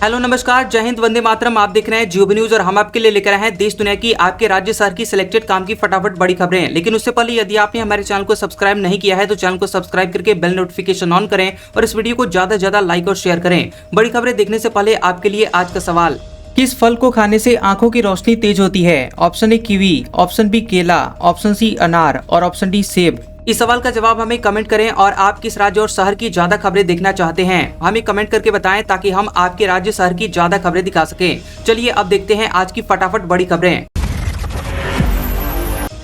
Hello नमस्कार, जय हिंद, वंदे मातरम। आप देख रहे हैं जियो न्यूज और हम आपके लिए लेकर आए हैं देश दुनिया की, आपके राज्य शहर की सिलेक्टेड काम की फटाफट बड़ी खबरें। लेकिन उससे पहले यदि आपने हमारे चैनल को सब्सक्राइब नहीं किया है तो चैनल को सब्सक्राइब करके बेल नोटिफिकेशन ऑन करें और इस वीडियो को ज्यादा से ज्यादा लाइक और शेयर करें। बड़ी खबरें देखने से पहले आपके लिए आज का सवाल, किस फल को खाने से आंखों की रोशनी तेज होती है? Option A kiwi, option B केला, ऑप्शन सी अनार और ऑप्शन डी सेब। इस सवाल का जवाब हमें कमेंट करें और आप किस राज्य और शहर की ज्यादा खबरें देखना चाहते हैं हमें कमेंट करके बताएं ताकि हम आपके राज्य शहर की ज्यादा खबरें दिखा सकें। चलिए अब देखते हैं आज की फटाफट बड़ी खबरें।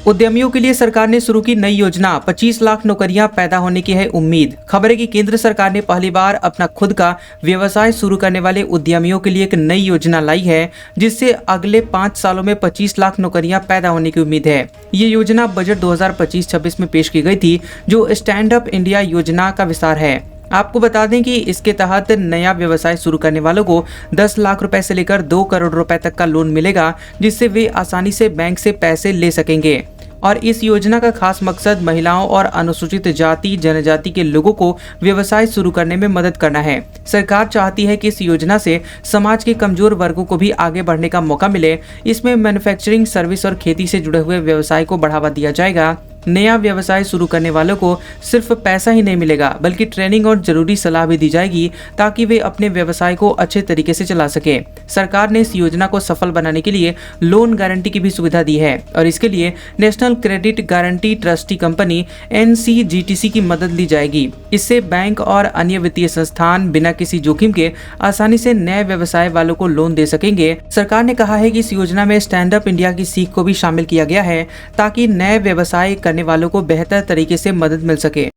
उद्यमियों के लिए सरकार ने शुरू की नई योजना, 25 लाख नौकरियां पैदा होने की है उम्मीद। खबर है कि केंद्र सरकार ने पहली बार अपना खुद का व्यवसाय शुरू करने वाले उद्यमियों के लिए एक नई योजना लाई है, जिससे अगले 5 सालों में 25 लाख नौकरियां पैदा होने की उम्मीद है। ये योजना बजट 2025-26 में पेश की गई थी, जो स्टैंड अप इंडिया योजना का विस्तार है। आपको बता दें कि इसके तहत नया व्यवसाय शुरू करने वालों को 10 लाख रुपए से लेकर 2 करोड़ रुपए तक का लोन मिलेगा, जिससे वे आसानी से बैंक से पैसे ले सकेंगे। और इस योजना का खास मकसद महिलाओं और अनुसूचित जाति जनजाति के लोगों को व्यवसाय शुरू करने में मदद करना है। सरकार चाहती है कि इस योजना से समाज के कमजोर वर्गों को भी आगे बढ़ने का मौका मिले। इसमें मैन्युफैक्चरिंग, सर्विस और खेती से जुड़े हुए व्यवसाय को बढ़ावा दिया जाएगा। नया व्यवसाय शुरू करने वालों को सिर्फ पैसा ही नहीं मिलेगा, बल्कि ट्रेनिंग और जरूरी सलाह भी दी जाएगी ताकि वे अपने व्यवसाय को अच्छे तरीके से चला सके। सरकार ने इस योजना को सफल बनाने के लिए लोन गारंटी की भी सुविधा दी है और इसके लिए national credit guarantee trustee company NCGTC की मदद ली जाएगी। इससे बैंक और अन्य वित्तीय संस्थान बिना किसी जोखिम के आसानी से नए व्यवसाय वालों को लोन दे सकेंगे। सरकार ने कहा है कि इस योजना में स्टैंड अप इंडिया की सीख को भी शामिल किया गया है ताकि नए व्यवसाय करने वालों को बेहतर तरीके से मदद मिल सके।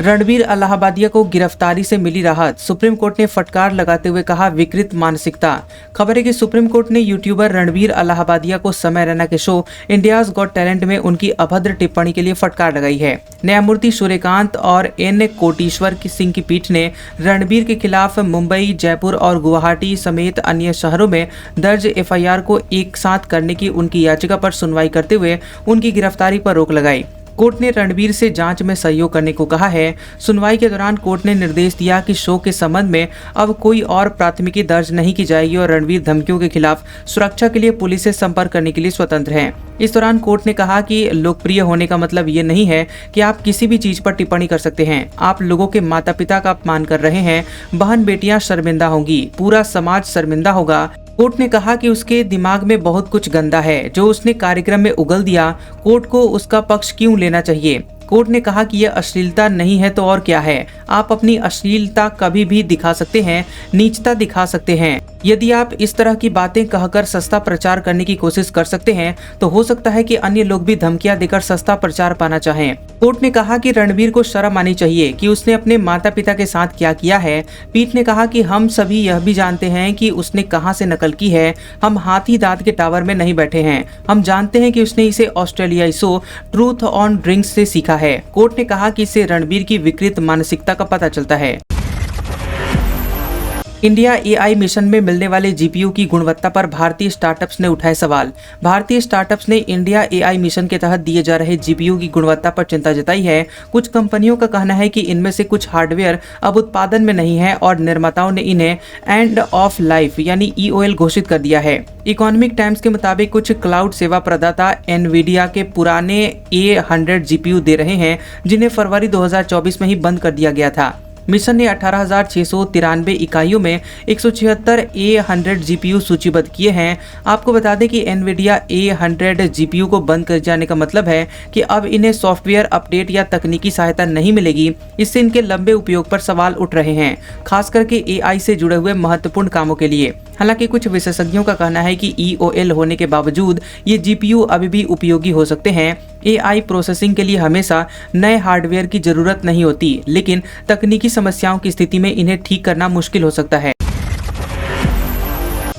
रणबीर इलाहाबादिया को गिरफ्तारी से मिली राहत, सुप्रीम कोर्ट ने फटकार लगाते हुए कहा विकृत मानसिकता। खबर है कि सुप्रीम कोर्ट ने यूट्यूबर रणबीर इलाहाबादिया को समय रैना के शो इंडियाज गॉट टैलेंट में उनकी अभद्र टिप्पणी के लिए फटकार लगाई है। न्यायमूर्ति सूर्यकांत और N कोटेश्वर सिंह की पीठ ने रणबीर के खिलाफ मुंबई, जयपुर और गुवाहाटी समेत अन्य शहरों में दर्ज FIR को एक साथ करने की उनकी याचिका पर सुनवाई करते हुए उनकी गिरफ्तारी पर रोक लगाई। कोर्ट ने रणबीर से जांच में सहयोग करने को कहा है। सुनवाई के दौरान कोर्ट ने निर्देश दिया कि शो के संबंध में अब कोई और प्राथमिकी दर्ज नहीं की जाएगी और रणबीर धमकियों के खिलाफ सुरक्षा के लिए पुलिस से संपर्क करने के लिए स्वतंत्र हैं। इस दौरान कोर्ट ने कहा कि लोकप्रिय होने का मतलब ये नहीं है कि आप किसी भी चीज पर टिप्पणी कर सकते हैं। आप लोगों के माता पिता का अपमान कर रहे हैं, बहन बेटियां शर्मिंदा होंगी, पूरा समाज शर्मिंदा होगा। कोर्ट ने कहा कि उसके दिमाग में बहुत कुछ गंदा है जो उसने कार्यक्रम में उगल दिया। कोर्ट को उसका पक्ष क्यों लेना चाहिए? कोर्ट ने कहा कि यह अश्लीलता नहीं है तो और क्या है। आप अपनी अश्लीलता कभी भी दिखा सकते हैं, नीचता दिखा सकते हैं। यदि आप इस तरह की बातें कहकर सस्ता प्रचार करने की कोशिश कर सकते हैं तो हो सकता है कि अन्य लोग भी धमकियां देकर सस्ता प्रचार पाना चाहें। कोर्ट ने कहा कि रणबीर को शर्म आनी चाहिए कि उसने अपने माता पिता के साथ क्या किया है। पीठ ने कहा कि हम सभी यह भी जानते हैं कि उसने कहां से नकल की है। हम हाथी दांत के टावर में नहीं बैठे हैं। हम जानते हैं कि उसने इसे ऑस्ट्रेलियाई शो ट्रूथ ऑन ड्रिंक्स से सीखा है। कोर्ट ने कहा कि इससे रणबीर की विकृत मानसिकता का पता चलता है। इंडिया AI मिशन में मिलने वाले GPU की गुणवत्ता पर भारतीय स्टार्टअप्स ने उठाए सवाल। भारतीय स्टार्टअप्स ने इंडिया AI मिशन के तहत दिए जा रहे GPU की गुणवत्ता पर चिंता जताई है। कुछ कंपनियों का कहना है कि इनमें से कुछ हार्डवेयर अब उत्पादन में नहीं है और निर्माताओं ने इन्हें एंड ऑफ लाइफ यानी EOL घोषित कर दिया है। इकोनॉमिक टाइम्स के मुताबिक कुछ क्लाउड सेवा प्रदाता एनवीडिया के पुराने A100 GPU दे रहे हैं, जिन्हें फरवरी 2024 में ही बंद कर दिया गया था। मिशन ने 18,693 इकाइयों में 176 A100 GPU सूचीबद्ध किए हैं। आपको बता दें कि एनवीडिया A100 GPU को बंद कर जाने का मतलब है कि अब इन्हें सॉफ्टवेयर अपडेट या तकनीकी सहायता नहीं मिलेगी। इससे इनके लंबे उपयोग पर सवाल उठ रहे हैं, खास करके AI से जुड़े हुए महत्वपूर्ण कामों के लिए। हालांकि कुछ विशेषज्ञों का कहना है कि EOL होने के बावजूद ये GPU अभी भी उपयोगी हो सकते हैं। AI प्रोसेसिंग के लिए हमेशा नए हार्डवेयर की जरूरत नहीं होती, लेकिन तकनीकी समस्याओं की स्थिति में इन्हें ठीक करना मुश्किल हो सकता है।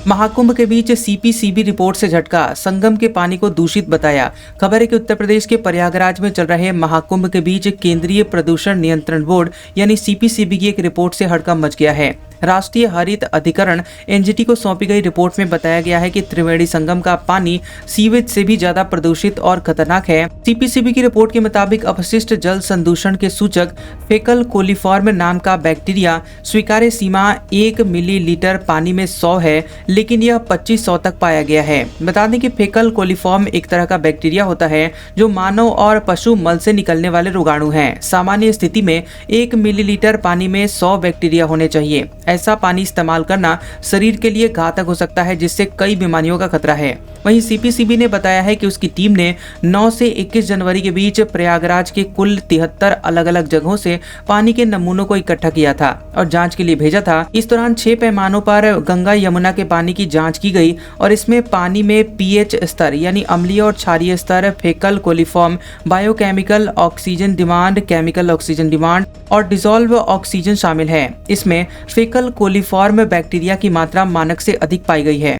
महाकुंभ के बीच CPCB रिपोर्ट से झटका, संगम के पानी को दूषित बताया। खबर है कि उत्तर प्रदेश के प्रयागराज में चल रहे महाकुंभ के बीच केंद्रीय प्रदूषण नियंत्रण बोर्ड यानी CPCB की एक रिपोर्ट से हड़कंप मच गया है। राष्ट्रीय हरित अधिकरण एनजीटी को सौंपी गई रिपोर्ट में बताया गया है कि त्रिवेणी संगम का पानी सीवेज से भी ज्यादा प्रदूषित और खतरनाक है। सीपीसीबी की रिपोर्ट के मुताबिक अपशिष्ट जल संदूषण के सूचक फेकल कोलीफॉर्म नाम का बैक्टीरिया स्वीकार्य सीमा 1 मिलीलीटर पानी में 100 है, लेकिन यह 2500 तक पाया गया है। बता दें कि फेकल कोलीफॉर्म एक तरह का बैक्टीरिया होता है जो मानव और पशु मल से निकलने वाले रोगाणु हैं। सामान्य स्थिति में 1 मिलीलीटर पानी में 100 बैक्टीरिया होने चाहिए। ऐसा पानी इस्तेमाल करना शरीर के लिए घातक हो सकता है, जिससे कई बीमारियों का खतरा है। वहीं सीपीसीबी ने बताया है कि उसकी टीम ने 9 से 21 जनवरी के बीच प्रयागराज के कुल 73 अलग अलग जगहों से पानी के नमूनों को इकट्ठा किया था और जांच के लिए भेजा था। इस दौरान 6 पैमानों पर गंगा यमुना के पानी की जांच की गई और इसमें पानी में पीएच स्तर यानी अम्लीय और क्षारीय स्तर, faecal coliform, biochemical oxygen demand, chemical oxygen demand और डिसॉल्व ऑक्सीजन शामिल है। इसमें फेकल कोलीफॉर्म बैक्टीरिया की मात्रा मानक से अधिक पाई गई है।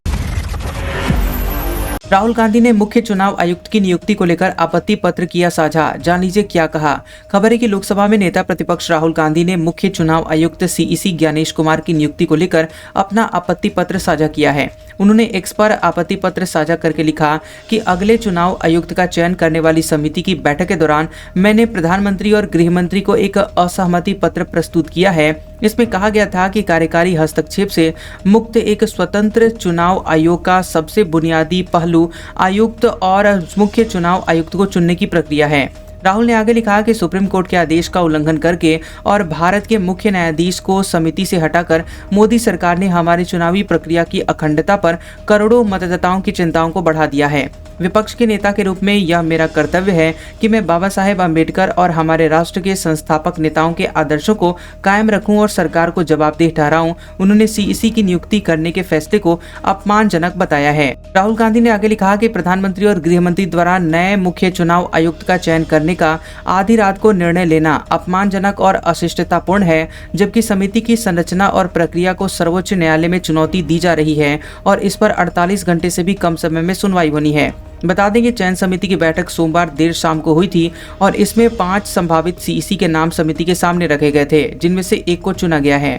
राहुल गांधी ने मुख्य चुनाव आयुक्त की नियुक्ति को लेकर आपत्ति पत्र किया साझा। जान लीजिए क्या कहा। खबर है कि लोकसभा में नेता प्रतिपक्ष राहुल गांधी ने मुख्य चुनाव आयुक्त सीईसी ज्ञानेश कुमार की नियुक्ति को लेकर अपना आपत्ति पत्र साझा किया है। उन्होंने एक्स पर आपत्ति पत्र साझा करके लिखा कि अगले चुनाव आयुक्त का चयन करने वाली समिति की बैठक के दौरान मैंने प्रधानमंत्री और गृह मंत्री को एक असहमति पत्र प्रस्तुत किया है। इसमें कहा गया था कि कार्यकारी हस्तक्षेप से मुक्त एक स्वतंत्र चुनाव आयोग का सबसे बुनियादी पहलू आयुक्त और मुख्य चुनाव आयुक्त को चुनने की प्रक्रिया है। राहुल ने आगे लिखा कि सुप्रीम कोर्ट के आदेश का उल्लंघन करके और भारत के मुख्य न्यायाधीश को समिति से हटाकर मोदी सरकार ने हमारी चुनावी प्रक्रिया की अखंडता पर करोड़ों मतदाताओं की चिंताओं को बढ़ा दिया है। विपक्ष के नेता के रूप में यह मेरा कर्तव्य है कि मैं बाबा साहेब अम्बेडकर और हमारे राष्ट्र के संस्थापक नेताओं के आदर्शों को कायम रखूं और सरकार को जवाबदेह ठहराऊं। उन्होंने सीईसी की नियुक्ति करने के फैसले को अपमानजनक बताया है। राहुल गांधी ने आगे लिखा कि प्रधानमंत्री और गृह मंत्री द्वारा नए मुख्य चुनाव आयुक्त का चयन करने का आधी रात को निर्णय लेना अपमानजनक और अशिष्टतापूर्ण है, जबकि समिति की संरचना और प्रक्रिया को सर्वोच्च न्यायालय में चुनौती दी जा रही है और इस पर 48 घंटे से भी कम समय में सुनवाई होनी है। बता दें कि चयन समिति की बैठक सोमवार देर शाम को हुई थी और इसमें 5 संभावित सीईसी के नाम समिति के सामने रखे गए थे, जिनमें से एक को चुना गया है।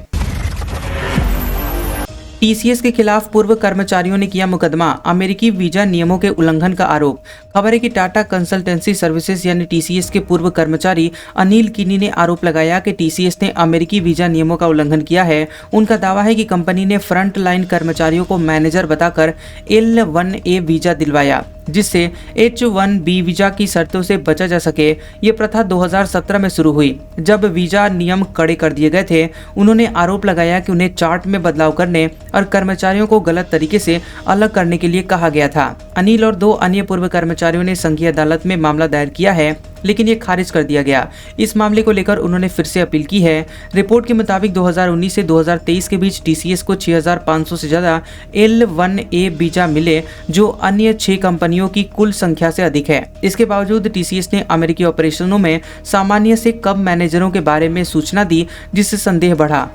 टीसीएस के खिलाफ पूर्व कर्मचारियों ने किया मुकदमा, अमेरिकी वीजा नियमों के उल्लंघन का आरोप। खबर है कि टाटा कंसल्टेंसी सर्विसेज यानी टीसीएस के पूर्व कर्मचारी अनिल किनी ने आरोप लगाया कि टीसीएस ने अमेरिकी वीजा नियमों का उल्लंघन किया है। उनका दावा है कि कंपनी ने फ्रंट लाइन कर्मचारियों को मैनेजर बताकर L1A वीजा दिलवाया, जिससे H1B वीजा की शर्तों से बचा जा सके। ये प्रथा 2017 में शुरू हुई, जब वीजा नियम कड़े कर दिए गए थे। उन्होंने आरोप लगाया कि उन्हें चार्ट में बदलाव करने और कर्मचारियों को गलत तरीके से अलग करने के लिए कहा गया था। अनिल और 2 अन्य पूर्व कर्मचारियों ने संघीय अदालत में मामला दायर किया है, लेकिन ये खारिज कर दिया गया। इस मामले को लेकर उन्होंने फिर से अपील की है। रिपोर्ट के मुताबिक 2019 से 2023 के बीच टीसीएस को 6500 से ज्यादा L1A वीजा मिले, जो अन्य 6 कंपनियों की कुल संख्या से अधिक है। इसके बावजूद टीसीएस ने अमेरिकी ऑपरेशनों में सामान्य से कम मैनेजरों के बारे में सूचना दी, जिससे संदेह बढ़ा।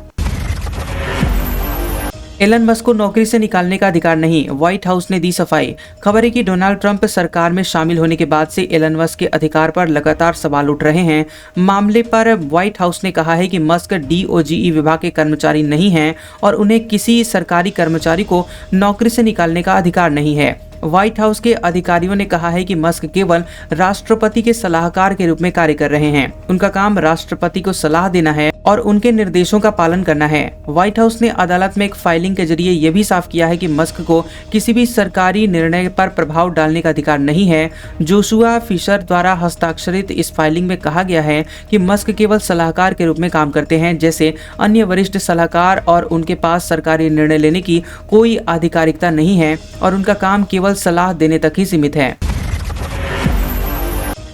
एलन मस्क को नौकरी से निकालने का अधिकार नहीं, व्हाइट हाउस ने दी सफाई। खबर है कि डोनाल्ड ट्रंप सरकार में शामिल होने के बाद से एलन मस्क के अधिकार पर लगातार सवाल उठ रहे हैं। मामले पर व्हाइट हाउस ने कहा है कि मस्क DOGE विभाग के कर्मचारी नहीं हैं और उन्हें किसी सरकारी कर्मचारी को नौकरी से निकालने का अधिकार नहीं है। व्हाइट हाउस के अधिकारियों ने कहा है कि मस्क केवल राष्ट्रपति के सलाहकार के रूप में कार्य कर रहे हैं। उनका काम राष्ट्रपति को सलाह देना है और उनके निर्देशों का पालन करना है। व्हाइट हाउस ने अदालत में एक फाइलिंग के जरिए यह भी साफ किया है कि मस्क को किसी भी सरकारी निर्णय पर प्रभाव डालने का अधिकार नहीं है। जोशुआ फिशर द्वारा हस्ताक्षरित इस फाइलिंग में कहा गया है कि मस्क केवल सलाहकार के रूप में काम करते हैं, जैसे अन्य वरिष्ठ सलाहकार, और उनके पास सरकारी निर्णय लेने की कोई आधिकारिकता नहीं है और उनका काम केवल सलाह देने तक ही सीमित है।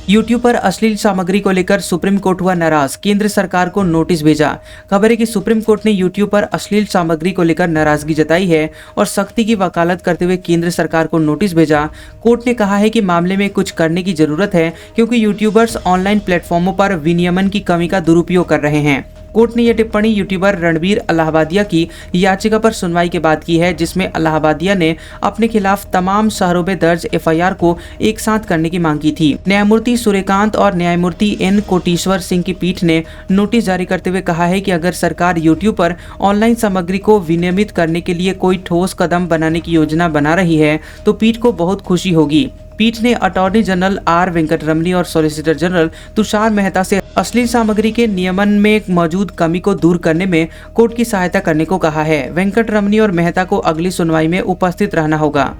यूट्यूब पर अश्लील सामग्री को लेकर सुप्रीम कोर्ट हुआ नाराज, केंद्र सरकार को नोटिस भेजा। खबर है कि सुप्रीम कोर्ट ने यूट्यूब पर अश्लील सामग्री को लेकर नाराजगी जताई है और सख्ती की वकालत करते हुए केंद्र सरकार को नोटिस भेजा। कोर्ट ने कहा है कि मामले में कुछ करने की जरूरत है, क्योंकि यूट्यूबर्स ऑनलाइन प्लेटफॉर्मों पर विनियमन की कमी का दुरुपयोग कर रहे हैं। कोर्ट ने यह टिप्पणी यूट्यूबर रणबीर अलाहाबादिया की याचिका पर सुनवाई के बाद की है, जिसमें अलाहाबादिया ने अपने खिलाफ तमाम शहरों में दर्ज एफआईआर को एक साथ करने की मांग की थी। न्यायमूर्ति सूर्यकांत और न्यायमूर्ति एन कोटेश्वर सिंह की पीठ ने नोटिस जारी करते हुए कहा है कि अगर सरकार यूट्यूब पर ऑनलाइन सामग्री को विनियमित करने के लिए कोई ठोस कदम बनाने की योजना बना रही है तो पीठ को बहुत खुशी होगी। पीठ ने अटॉर्नी जनरल आर वेंकटरमणी और सॉलिसिटर जनरल तुषार मेहता से अश्लील सामग्री के नियमन में मौजूद कमी को दूर करने में कोर्ट की सहायता करने को कहा है। वेंकटरमणी और मेहता को अगली सुनवाई में उपस्थित रहना होगा।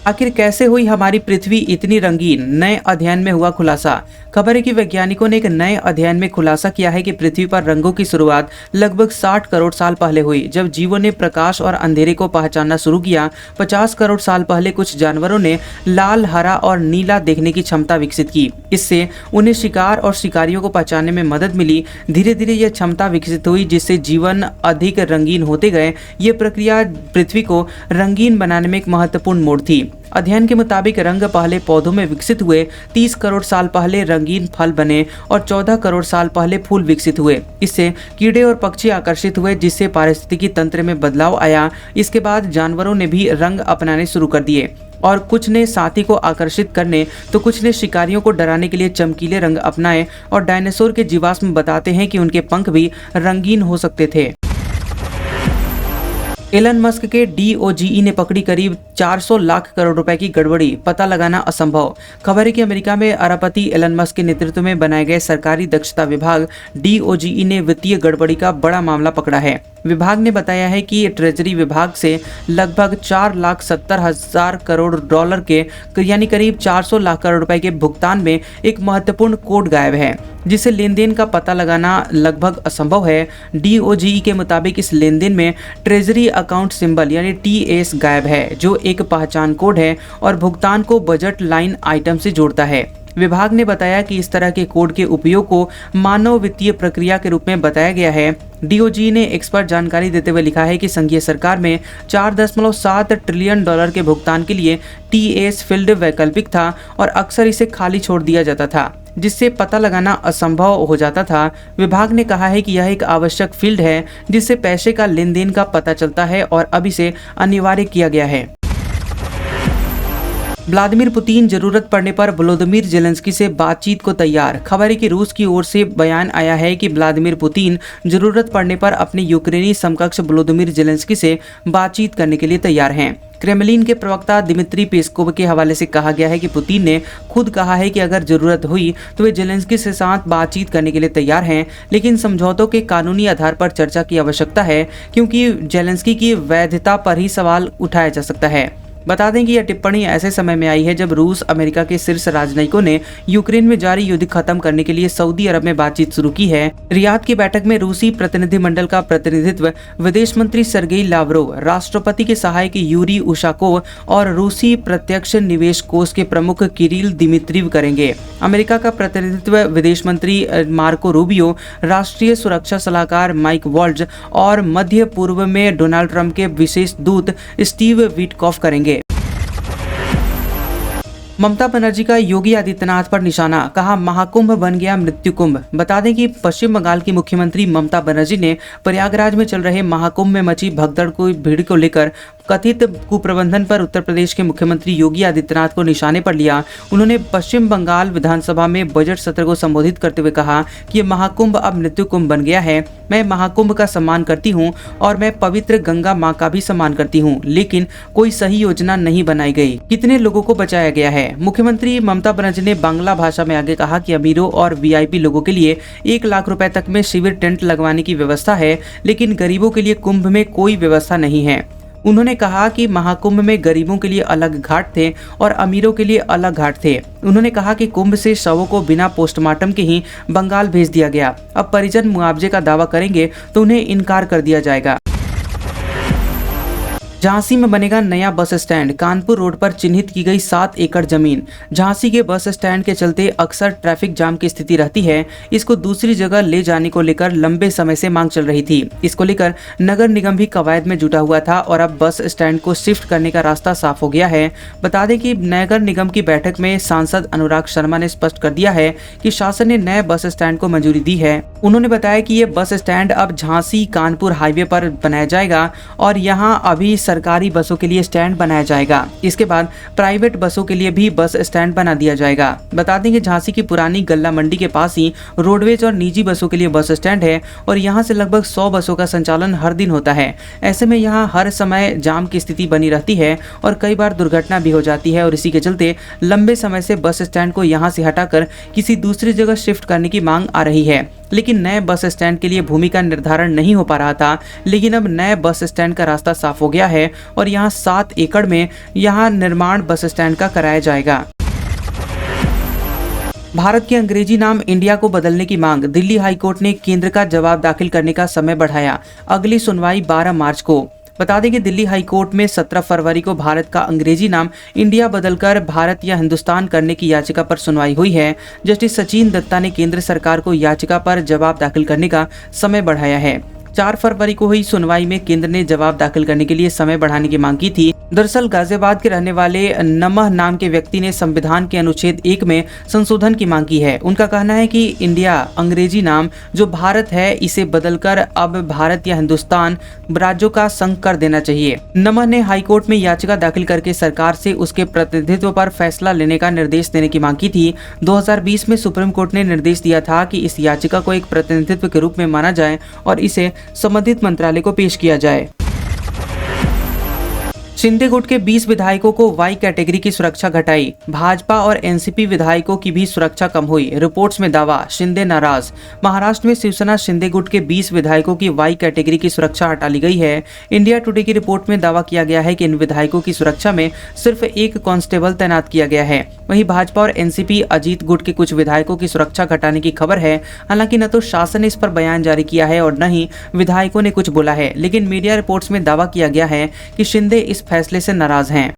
आखिर कैसे हुई हमारी पृथ्वी इतनी रंगीन, नए अध्ययन में हुआ खुलासा। खबर है कि वैज्ञानिकों ने एक नए अध्ययन में खुलासा किया है कि पृथ्वी पर रंगों की शुरुआत लगभग 60 करोड़ साल पहले हुई, जब जीवों ने प्रकाश और अंधेरे को पहचानना शुरू किया। 50 करोड़ साल पहले कुछ जानवरों ने लाल, हरा और नीला देखने की क्षमता विकसित की। इससे उन्हें शिकार और शिकारियों को पहचानने में मदद मिली। धीरे धीरे यह क्षमता विकसित हुई, जिससे जीवन अधिक रंगीन होते गए। ये प्रक्रिया पृथ्वी को रंगीन बनाने में एक महत्वपूर्ण मोड़ थी। अध्ययन के मुताबिक रंग पहले पौधों में विकसित हुए, 30 करोड़ साल पहले रंगीन फल बने और 14 करोड़ साल पहले फूल विकसित हुए। इससे कीड़े और पक्षी आकर्षित हुए, जिससे पारिस्थितिकी तंत्र में बदलाव आया। इसके बाद जानवरों ने भी रंग अपनाने शुरू कर दिए और कुछ ने साथी को आकर्षित करने तो कुछ ने शिकारियों को डराने के लिए चमकीले रंग अपनाए। और डायनासोर के जीवाश्म बताते हैं कि उनके पंख भी रंगीन हो सकते थे। एलन मस्क के डीओजीई ने पकड़ी करीब 400 लाख करोड़ रुपए की गड़बड़ी, पता लगाना असंभव। खबर है कि अमेरिका में अरबपति एलन मस्क के नेतृत्व में बनाए गए सरकारी दक्षता विभाग डीओजीई ने वित्तीय गड़बड़ी का बड़ा मामला पकड़ा है। विभाग ने बताया है कि ट्रेजरी विभाग से लगभग 4,70,000 करोड़ डॉलर के यानी करीब 400 लाख करोड़ रुपए के भुगतान में एक महत्वपूर्ण कोड गायब है, जिससे लेन देन का पता लगाना लगभग असंभव है। डीओजीई के मुताबिक इस लेन देन में ट्रेजरी अकाउंट सिंबल यानी टीएस गायब है, जो एक पहचान कोड है और भुगतान को बजट लाइन आइटम से जोड़ता है। विभाग ने बताया कि इस तरह के कोड के उपयोग को मानव वित्तीय प्रक्रिया के रूप में बताया गया है। डीओजी ने एक्सपर्ट जानकारी देते हुए लिखा है कि संघीय सरकार में 4.7 ट्रिलियन डॉलर के भुगतान के लिए टीएस फील्ड वैकल्पिक था और अक्सर इसे खाली छोड़ दिया जाता था, जिससे पता लगाना असंभव हो जाता था। विभाग ने कहा है कि यह एक आवश्यक फील्ड है जिससे पैसे का लेन देन का पता चलता है और अब इसे अनिवार्य किया गया है। व्लादिमीर पुतिन जरूरत पड़ने पर व्लादिमीर जेलेंस्की से बातचीत को तैयार। खबर है कि रूस की ओर से बयान आया है कि व्लादिमीर पुतिन जरूरत पड़ने पर अपने यूक्रेनी समकक्ष व्लादिमीर जेलेंस्की से बातचीत करने के लिए तैयार हैं। क्रेमलिन के प्रवक्ता दिमित्री पेस्कोव के हवाले से कहा गया है कि पुतिन ने खुद कहा है कि अगर जरूरत हुई तो वे जेलेंस्की से साथ बातचीत करने के लिए तैयार हैं, लेकिन समझौतों के कानूनी आधार पर चर्चा की आवश्यकता है, क्योंकि जेलेंस्की की वैधता पर ही सवाल उठाया जा सकता है। बता दें कि यह टिप्पणी ऐसे समय में आई है जब रूस अमेरिका के शीर्ष राजनयिकों ने यूक्रेन में जारी युद्ध खत्म करने के लिए सऊदी अरब में बातचीत शुरू की है। रियाद की बैठक में रूसी प्रतिनिधिमंडल का प्रतिनिधित्व विदेश मंत्री सर्गेई लावरोव, राष्ट्रपति के सहायक यूरी उशाकोव और रूसी प्रत्यक्ष निवेश कोष के प्रमुख किरिल दिमित्रीव करेंगे। अमेरिका का प्रतिनिधित्व विदेश मंत्री मार्को रूबियो, राष्ट्रीय सुरक्षा सलाहकार माइक वॉल्ज और मध्य पूर्व में डोनाल्ड ट्रंप के विशेष दूत स्टीव विटकॉफ करेंगे। ममता बनर्जी का योगी आदित्यनाथ पर निशाना, कहा महाकुंभ बन गया मृत्यु कुंभ। बता दें कि पश्चिम बंगाल की मुख्यमंत्री ममता बनर्जी ने प्रयागराज में चल रहे महाकुंभ में मची भगदड़ को भीड़ को लेकर कथित कुप्रबंधन पर उत्तर प्रदेश के मुख्यमंत्री योगी आदित्यनाथ को निशाने पर लिया। उन्होंने पश्चिम बंगाल विधानसभा में बजट सत्र को संबोधित करते हुए कहा कि महाकुंभ अब मृत्यु कुंभ बन गया है। मैं महाकुंभ का सम्मान करती हूं और मैं पवित्र गंगा मां का भी सम्मान करती हूं, लेकिन कोई सही योजना नहीं बनाई गई। कितने लोगों को बचाया गया है। मुख्यमंत्री ममता बनर्जी ने बांग्ला भाषा में आगे कहा कि अमीरों और वीआईपी लोगों के लिए 1 लाख रुपए तक में शिविर टेंट लगवाने की व्यवस्था है, लेकिन गरीबों के लिए कुंभ में कोई व्यवस्था नहीं है। उन्होंने कहा कि महाकुंभ में गरीबों के लिए अलग घाट थे और अमीरों के लिए अलग घाट थे। उन्होंने कहा कि कुंभ से शवों को बिना पोस्टमार्टम के ही बंगाल भेज दिया गया। अब परिजन मुआवजे का दावा करेंगे तो उन्हें इनकार कर दिया जाएगा। झांसी में बनेगा नया बस स्टैंड। कानपुर रोड पर चिन्हित की गई 7 एकड़ जमीन। झांसी के बस स्टैंड के चलते अक्सर ट्रैफिक जाम की स्थिति रहती है। इसको दूसरी जगह ले जाने को लेकर लंबे समय से मांग चल रही थी। इसको लेकर नगर निगम भी कवायद में जुटा हुआ था और अब बस स्टैंड को शिफ्ट करने का रास्ता साफ हो गया है। बता दें कि नगर निगम की बैठक में सांसद अनुराग शर्मा ने स्पष्ट कर दिया है कि शासन ने नए बस स्टैंड को मंजूरी दी है। उन्होंने बताया कि ये बस स्टैंड अब झांसी कानपुर हाईवे पर बनाया जाएगा और यहाँ अभी सरकारी बसों के लिए स्टैंड बनाया जाएगा। इसके बाद प्राइवेट बसों के लिए भी बस स्टैंड बना दिया जाएगा। बता दें कि झांसी की पुरानी गल्ला मंडी के पास ही रोडवेज और निजी बसों के लिए बस स्टैंड है और यहाँ से लगभग 100 बसों का संचालन हर दिन होता है। ऐसे में यहाँ हर समय जाम की स्थिति बनी रहती है और कई बार दुर्घटना भी हो जाती है और इसी के चलते लंबे समय से बस स्टैंड को यहाँ से हटाकर किसी दूसरी जगह शिफ्ट करने की मांग आ रही है। लेकिन नए बस स्टैंड के लिए भूमि का निर्धारण नहीं हो पा रहा था, लेकिन अब नए बस स्टैंड का रास्ता साफ हो गया है और यहाँ 7 एकड़ में यहाँ निर्माण बस स्टैंड का कराया जाएगा। भारत के अंग्रेजी नाम इंडिया को बदलने की मांग। दिल्ली हाईकोर्ट ने केंद्र का जवाब दाखिल करने का समय बढ़ाया। अगली सुनवाई 12 मार्च को। बता दें कि दिल्ली हाईकोर्ट में 17 फरवरी को भारत का अंग्रेजी नाम इंडिया बदलकर भारत या हिंदुस्तान करने की याचिका पर सुनवाई हुई है। जस्टिस सचिन दत्ता ने केंद्र सरकार को याचिका पर जवाब दाखिल करने का समय बढ़ाया है। 4 फरवरी को हुई सुनवाई में केंद्र ने जवाब दाखिल करने के लिए समय बढ़ाने की मांग की थी। दरअसल गाजियाबाद के रहने वाले नमह नाम के व्यक्ति ने संविधान के अनुच्छेद 1 में संशोधन की मांग की है। उनका कहना है कि इंडिया अंग्रेजी नाम जो भारत है इसे बदलकर अब भारत या हिंदुस्तान राज्यों का संघ कर देना चाहिए। नमह ने हाईकोर्ट में याचिका दाखिल करके सरकार से उसके प्रतिनिधित्व पर फैसला लेने का निर्देश देने की मांग की थी। 2020 में सुप्रीम कोर्ट ने निर्देश दिया था कि इस याचिका को एक प्रतिनिधित्व के रूप में माना जाए और इसे संबंधित मंत्रालय को पेश किया जाए। शिंदे गुट के 20 विधायकों को वाई कैटेगरी की सुरक्षा घटाई। भाजपा और एनसीपी विधायकों की भी सुरक्षा कम हुई। रिपोर्ट्स में दावा, शिंदे नाराज। महाराष्ट्र में शिवसेना शिंदे गुट के 20 विधायकों की वाई कैटेगरी की सुरक्षा हटा ली गई है। इंडिया टुडे की रिपोर्ट में दावा किया गया है कि इन विधायकों की सुरक्षा में सिर्फ एक कांस्टेबल तैनात किया गया है। वहीं भाजपा और एनसीपी अजीत गुट के कुछ विधायकों की सुरक्षा घटाने की खबर है। हालांकि न तो शासन ने इस पर बयान जारी किया है और न ही विधायकों ने कुछ बोला है, लेकिन मीडिया रिपोर्ट्स में दावा किया गया है कि शिंदे इस फैसले से नाराज हैं।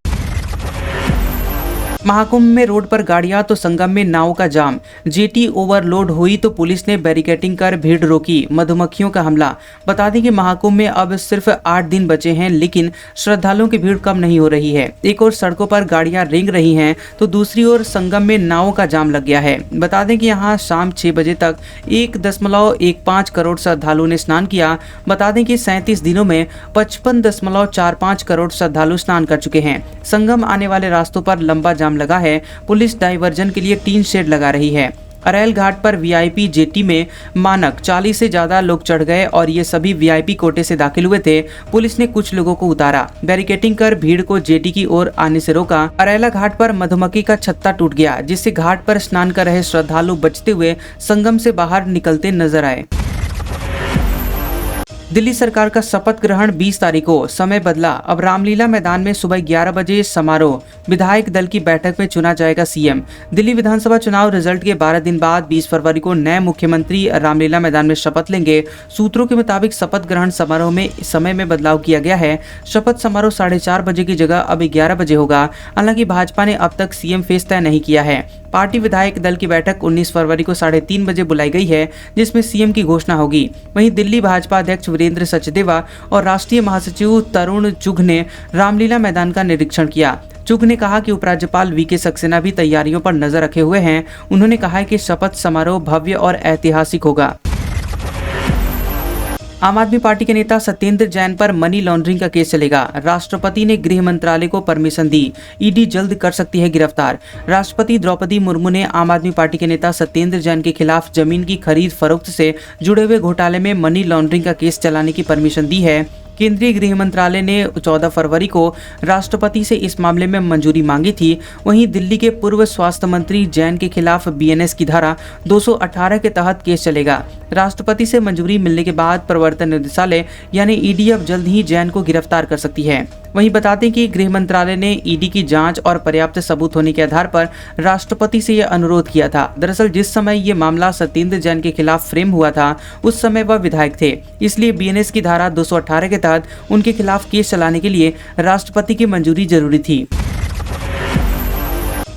महाकुंभ में रोड पर गाड़ियां तो संगम में नावों का जाम। जेटी ओवरलोड हुई तो पुलिस ने बैरिकेडिंग कर भीड़ रोकी। मधुमक्खियों का हमला। बता दें कि महाकुंभ में अब सिर्फ 8 दिन बचे हैं, लेकिन श्रद्धालुओं की भीड़ कम नहीं हो रही है। एक और सड़कों पर गाड़ियां रेंग रही हैं तो दूसरी ओर संगम में नावों का जाम लग गया है। बता दें कि यहाँ शाम 6 बजे तक 1.15 करोड़ श्रद्धालुओं ने स्नान किया। बता दें कि 37 दिनों में 55.45 करोड़ श्रद्धालु स्नान कर चुके हैं। संगम आने वाले रास्तों पर लंबा जाम लगा है। पुलिस डाइवर्जन के लिए 3 शेड लगा रही है। अरेल घाट पर वीआईपी जेटी में मानक 40 से ज्यादा लोग चढ़ गए और ये सभी वीआईपी कोटे से दाखिल हुए थे। पुलिस ने कुछ लोगों को उतारा। बैरिकेडिंग कर भीड़ को जेटी की ओर आने से रोका। अरेला घाट पर मधुमक्खी का छत्ता टूट गया, जिससे घाट पर स्नान कर रहे श्रद्धालु बचते हुए संगम से बाहर निकलते नजर आए। दिल्ली सरकार का शपथ ग्रहण 20 तारीख को। समय बदला। अब रामलीला मैदान में सुबह 11 बजे समारोह। विधायक दल की बैठक में चुना जाएगा सीएम। दिल्ली विधानसभा चुनाव रिजल्ट के 12 दिन बाद 20 फरवरी को नए मुख्यमंत्री रामलीला मैदान में शपथ लेंगे। सूत्रों के मुताबिक शपथ ग्रहण समारोह में समय में बदलाव किया गया है। शपथ समारोह 4:30 बजे की जगह अब 11 बजे होगा। हालांकि भाजपा ने अब तक सीएम फेस तय नहीं किया है। पार्टी विधायक दल की बैठक 19 फरवरी को 3:30 बजे बुलाई गई है, जिसमें सीएम की घोषणा होगी। वहीं दिल्ली भाजपा अध्यक्ष वीरेंद्र सचदेवा और राष्ट्रीय महासचिव तरुण चुघ ने रामलीला मैदान का निरीक्षण किया। चुघ ने कहा कि उपराज्यपाल वीके सक्सेना भी तैयारियों पर नजर रखे हुए हैं। उन्होंने कहा है कि शपथ समारोह भव्य और ऐतिहासिक होगा। आम आदमी पार्टी के नेता सत्येंद्र जैन पर मनी लॉन्ड्रिंग का केस चलेगा। राष्ट्रपति ने गृह मंत्रालय को परमिशन दी। ईडी जल्द कर सकती है गिरफ्तार। राष्ट्रपति द्रौपदी मुर्मू ने आम आदमी पार्टी के नेता सत्येंद्र जैन के खिलाफ जमीन की खरीद फरोख्त से जुड़े हुए घोटाले में मनी लॉन्ड्रिंग का केस चलाने की परमिशन दी है। केंद्रीय गृह मंत्रालय ने 14 फरवरी को राष्ट्रपति से इस मामले में मंजूरी मांगी थी। वहीं दिल्ली के पूर्व स्वास्थ्य मंत्री जैन के खिलाफ बीएनएस की धारा 218 के तहत केस चलेगा। राष्ट्रपति से मंजूरी मिलने के बाद प्रवर्तन निदेशालय यानी ईडी अब जल्द ही जैन को गिरफ्तार कर सकती है। वहीं बता दें कि गृह मंत्रालय ने ईडी की जांच और पर्याप्त सबूत होने के आधार पर राष्ट्रपति से यह अनुरोध किया था। दरअसल जिस समय ये मामला सत्येंद्र जैन के खिलाफ फ्रेम हुआ था उस समय वह विधायक थे, इसलिए बीएनएस की धारा 218 के तहत उनके खिलाफ केस चलाने के लिए राष्ट्रपति की मंजूरी जरूरी थी।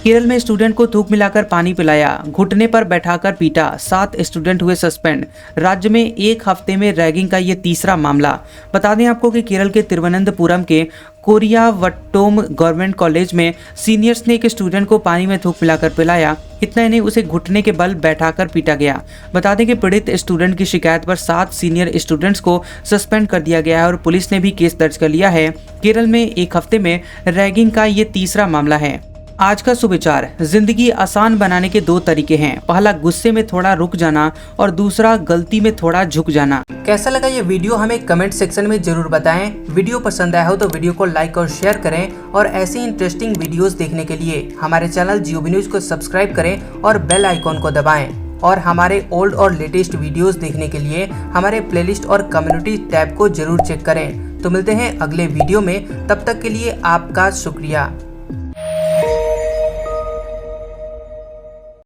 केरल में स्टूडेंट को थूक मिलाकर पानी पिलाया, घुटने पर बैठाकर पीटा, 7 स्टूडेंट हुए सस्पेंड। राज्य में एक हफ्ते में रैगिंग का ये तीसरा मामला। बता दें आपको कि केरल के तिरुवनंतपुरम के कोरियावट्टोम गवर्नमेंट कॉलेज में सीनियर्स ने एक स्टूडेंट को पानी में थूक मिलाकर पिलाया। इतना ही नहीं, उसे घुटने के बल बैठाकर पीटा गया। बता दें कि पीड़ित स्टूडेंट की शिकायत पर 7 सीनियर स्टूडेंट्स को सस्पेंड कर दिया गया है और पुलिस ने भी केस दर्ज कर लिया है। केरल में एक हफ्ते में रैगिंग का ये तीसरा मामला है। आज का सुविचार, जिंदगी आसान बनाने के 2 तरीके हैं। पहला गुस्से में थोड़ा रुक जाना और दूसरा गलती में थोड़ा झुक जाना। कैसा लगा ये वीडियो हमें कमेंट सेक्शन में जरूर बताएं। वीडियो पसंद आया हो तो वीडियो को लाइक और शेयर करें और ऐसे इंटरेस्टिंग वीडियोस देखने के लिए हमारे चैनल जियोबी न्यूज को सब्सक्राइब करें और बेल आइकॉन को दबाएं। और हमारे ओल्ड और लेटेस्ट वीडियोस देखने के लिए हमारे प्लेलिस्ट और कम्युनिटी टैब को जरूर चेक करें। तो मिलते हैं अगले वीडियो में, तब तक के लिए आपका शुक्रिया।